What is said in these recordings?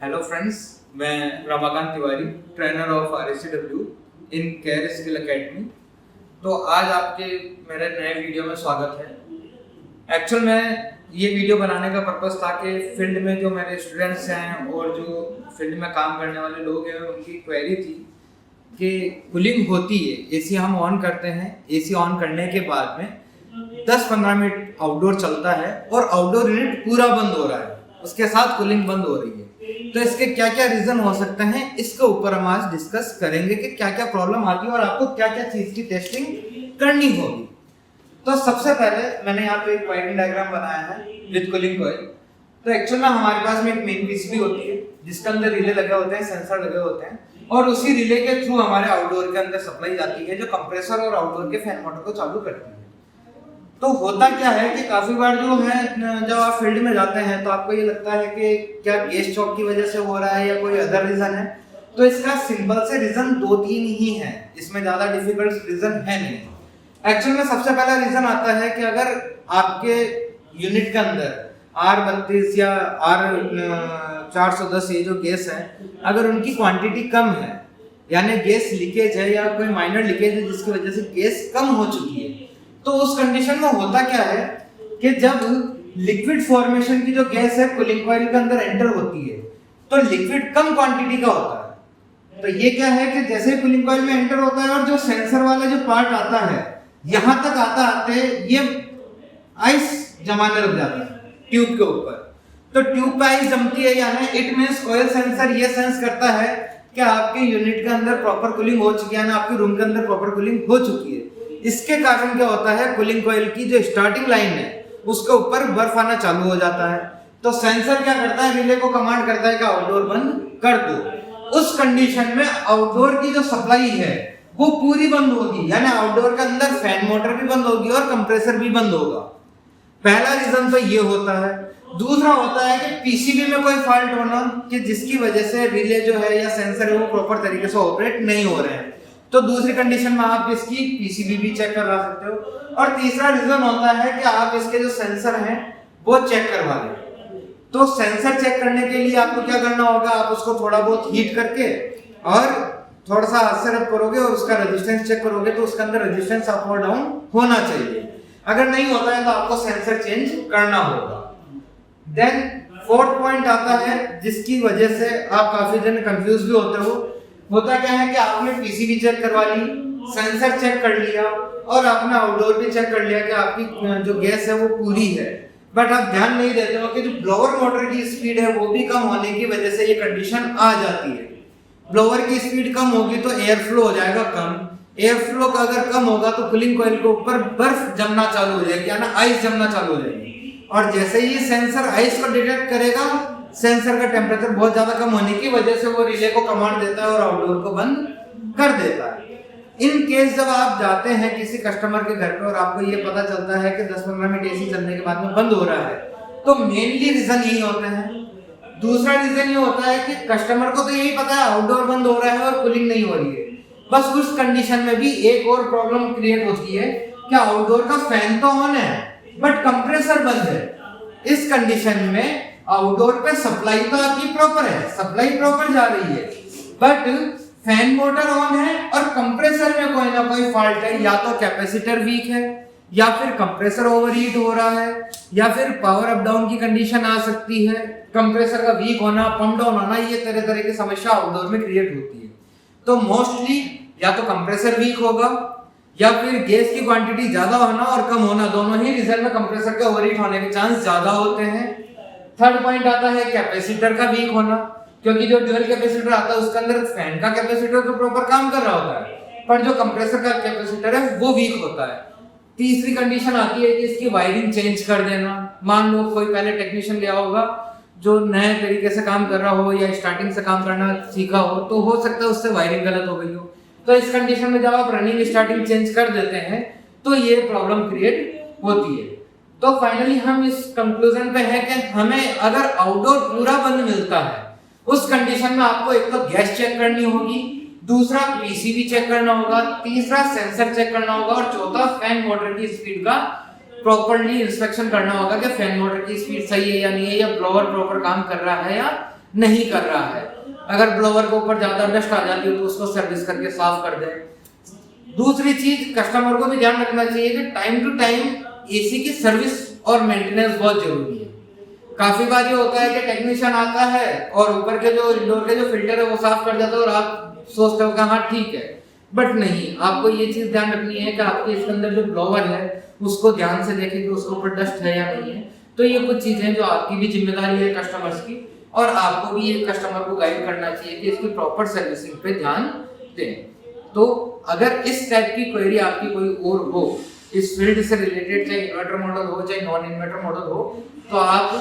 Hello friends, मैं Ramakant Tiwari, trainer of RSCW in care skill academy. तो आज आपके मेरे नए वीडियो में स्वागत है। एक्चुअल में ये वीडियो बनाने का पर्पस था कि फील्ड में जो मेरे स्टूडेंट्स हैं और जो फील्ड में काम करने वाले लोग हैं, उनकी क्वेरी थी कि कूलिंग होती है, एसी हम ऑन करते हैं, एसी ऑन करने के बाद में 10-15 मिनट आउटडोर चलता है और आउटडोर यूनिट पूरा बंद हो रहा है, उसके साथ कूलिंग बंद हो रही है। तो इसके क्या क्या रीजन हो सकते हैं, इसके ऊपर हम आज डिस्कस करेंगे कि क्या क्या प्रॉब्लम आती है और आपको क्या क्या चीज की टेस्टिंग करनी होगी। तो सबसे पहले मैंने यहाँ पे एक वायरिंग डायग्राम बनाया है विद कूलिंग कॉइल। तो एक्चुअल में हमारे पास में एक मेन पीसीबी होती है जिसके अंदर रिले लगे होते हैं, सेंसर लगे होते हैं, और उसी रिले के थ्रू हमारे आउटडोर के अंदर सप्लाई जाती है जो कंप्रेसर और आउटडोर के फैन मोटर को चालू करती है। तो होता क्या है कि काफी बार जो है, जब आप फील्ड में जाते हैं तो आपको ये लगता है कि क्या गैस चॉक की वजह से हो रहा है या कोई अदर रीजन है। तो इसका सिंपल से रीजन 2-3 ही है, इसमें ज्यादा डिफिकल्ट रीजन है नहीं। एक्चुअल में सबसे पहला रीजन आता है कि अगर आपके यूनिट के अंदर R32 या R410 ये जो गैस है, अगर उनकी क्वांटिटी कम है, यानी गैस लीकेज है या कोई माइनर लीकेज है जिसकी वजह से गैस कम हो चुकी है, तो उस कंडीशन में होता क्या है कि जब लिक्विड फॉर्मेशन की जो गैस है कूलिंग कॉइल के अंदर एंटर होती है तो लिक्विड कम क्वांटिटी का होता है। तो ये क्या है कि जैसे ही कूलिंग कॉइल में एंटर होता है और जो सेंसर वाला जो पार्ट आता है, यहां तक आते ये आइस जमाने लग जाता है ट्यूब के ऊपर। तो ट्यूब पे आइस जमती है, यानी इट मींस कॉइल सेंसर ये सेंस करता है कि आपके यूनिट के अंदर प्रॉपर कूलिंग हो चुकी है, ना आपके रूम के अंदर प्रॉपर कूलिंग हो चुकी है। इसके कारण क्या होता है, कूलिंग कॉइल की जो स्टार्टिंग लाइन है उसके ऊपर बर्फ आना चालू हो जाता है। तो सेंसर क्या करता है, रिले को कमांड करता है कि आउटडोर बंद कर दो। उस कंडीशन में आउटडोर की जो सप्लाई है वो पूरी बंद होगी, यानी आउटडोर के अंदर फैन मोटर भी बंद होगी और कंप्रेसर भी बंद होगा। पहला रीजन तो ये होता है। दूसरा होता है कि पीसीबी में कोई फॉल्ट होना कि जिसकी वजह से रिले जो है या सेंसर है वो प्रॉपर तरीके से ऑपरेट नहीं हो रहे हैं। तो दूसरी कंडीशन में आप इसकी पीसीबी भी चेक करवा सकते हो। और तीसरा रीजन होता है कि आप इसके जो सेंसर हैं वो चेक करवा लें। तो सेंसर चेक करने के लिए आपको क्या करना होगा, आप उसको थोड़ा बहुत हीट करके और थोड़ा सा हाथ से रब करोगे और उसका रेजिस्टेंस चेक करोगे तो उसके अंदर रेजिस्टेंस अप और डाउन होना चाहिए। अगर नहीं होता है तो आपको सेंसर चेंज करना होगा। देन फोर्थ पॉइंट आता है जिसकी वजह से आप काफी जन कंफ्यूज भी होते हो। होता क्या है कि आपने पीसीबी चेक करवा ली, सेंसर चेक कर लिया और आपने आउटडोर भी चेक कर लिया कि आपकी जो गैस है वो पूरी है, बट आप ध्यान नहीं देते हो कि जो ब्लोअर मोटर की स्पीड है वो भी कम होने की वजह से ये कंडीशन आ जाती है। ब्लोअर की स्पीड कम होगी तो एयर फ्लो हो जाएगा कम। एयर फ्लो का अगर कम होगा तो कूलिंग कॉइल के ऊपर बर्फ जमना चालू हो जाएगी, यानी आइस जमना चालू हो जाएगी। और जैसे ही सेंसर आइस को डिटेक्ट करेगा, सेंसर का टेम्परेचर बहुत ज्यादा कम होने की वजह से वो रिले को कमांड देता है और आउटडोर को बंद कर देता है। इन केस जब आप जाते हैं किसी कस्टमर के घर पे और आपको ये पता चलता है कि 10-15 मिनट एसी चलने के बाद में बंद हो रहा है, तो मेनली रीजन यही होते हैं। दूसरा रीजन ये होता है कि कस्टमर को तो यही पता है आउटडोर बंद हो रहा है और कूलिंग नहीं हो रही है। बस उस कंडीशन में भी एक और प्रॉब्लम क्रिएट होती है कि आउटडोर का फैन तो ऑन है बट कंप्रेसर बंद है। इस कंडीशन में आउटडोर पे सप्लाई तो आपकी प्रॉपर है, सप्लाई प्रॉपर जा रही है, बट फैन मोटर ऑन है और कंप्रेसर में कोई ना कोई फॉल्ट है। या तो कैपेसिटर वीक है, या फिर कंप्रेसर ओवरहीट हो रहा है, या फिर पावर अप डाउन की कंडीशन आ सकती है। कंप्रेसर का वीक होना, पंप डाउन होना, ये तरह तरह की समस्या आउटडोर में क्रिएट होती है। तो मोस्टली या तो कंप्रेसर वीक होगा या फिर गैस की क्वांटिटी ज्यादा होना और कम होना, दोनों ही रीजन में कंप्रेसर के ओवरहीट होने के चांस ज्यादा होते हैं। थर्ड पॉइंट आता है कैपेसिटर का वीक होना, क्योंकि जो ड्यूअल कैपेसिटर आता है उसके अंदर फैन का कैपेसिटर तो प्रॉपर काम कर रहा होता है, पर जो कंप्रेसर का कैपेसिटर है वो वीक होता है। तीसरी कंडीशन आती है कि इसकी वायरिंग चेंज कर देना। मान लो कोई पहले टेक्नीशियन लिया होगा जो नए तरीके से काम कर रहा हो या स्टार्टिंग से काम करना सीखा हो, तो हो सकता है उससे वायरिंग गलत हो गई हो। तो इस कंडीशन में जब आप रनिंग स्टार्टिंग चेंज कर देते हैं तो ये प्रॉब्लम क्रिएट होती है। तो फाइनली हम इस कंक्लूजन पे हैं कि हमें अगर आउटडोर पूरा बंद मिलता है, उस कंडीशन में आपको एक तो गैस चेक करनी होगी, दूसरा पीसीबी चेक करना होगा, तीसरा सेंसर चेक करना होगा और चौथा फैन मोटर की स्पीड का प्रॉपर्ली इंस्पेक्शन करना होगा कि फैन मोटर की स्पीड सही है या नहीं है, या ब्लोअर प्रॉपर काम कर रहा है या नहीं कर रहा है। अगर ब्लोवर के ऊपर ज़्यादा डस्ट आ जाती है तो उसको सर्विस करके साफ कर दें। दूसरी चीज कस्टमर को भी ध्यान रखना चाहिए कि टाइम टू टाइम एसी की सर्विस और मेंटेनेंस बहुत जरूरी है। काफी बार ये होता है कि टेक्नीशियन आता है और ऊपर के जो इंडोर के जो फिल्टर है वो साफ कर देता है और आप सोचते हो कि हाँ ठीक है, बट नहीं, आपको ये चीज ध्यान रखनी है कि आपके इसके अंदर जो ब्लोवर है उसको ध्यान से देखें कि उसके ऊपर डस्ट है या नहीं है। तो ये कुछ चीजें जो आपकी भी जिम्मेदारी है कस्टमर्स की, और आपको भी ये कस्टमर को गाइड करना चाहिए कि इसकी प्रॉपर सर्विसिंग पे ध्यान दें। तो अगर इस टाइप की क्वेरी आपकी कोई और हो इस फील्ड से रिलेटेड, चाहे इन्वर्टर मॉडल हो चाहे नॉन इन्वर्टर मॉडल हो, तो आप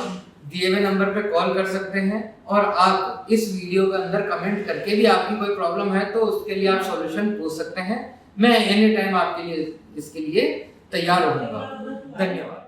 दिए हुए नंबर पे कॉल कर सकते हैं और आप इस वीडियो के अंदर कमेंट करके भी आपकी कोई प्रॉब्लम है तो उसके लिए आप सॉल्यूशन पूछ सकते हैं। मैं एनी टाइम आपके लिए इसके लिए तैयार रहूंगा। धन्यवाद।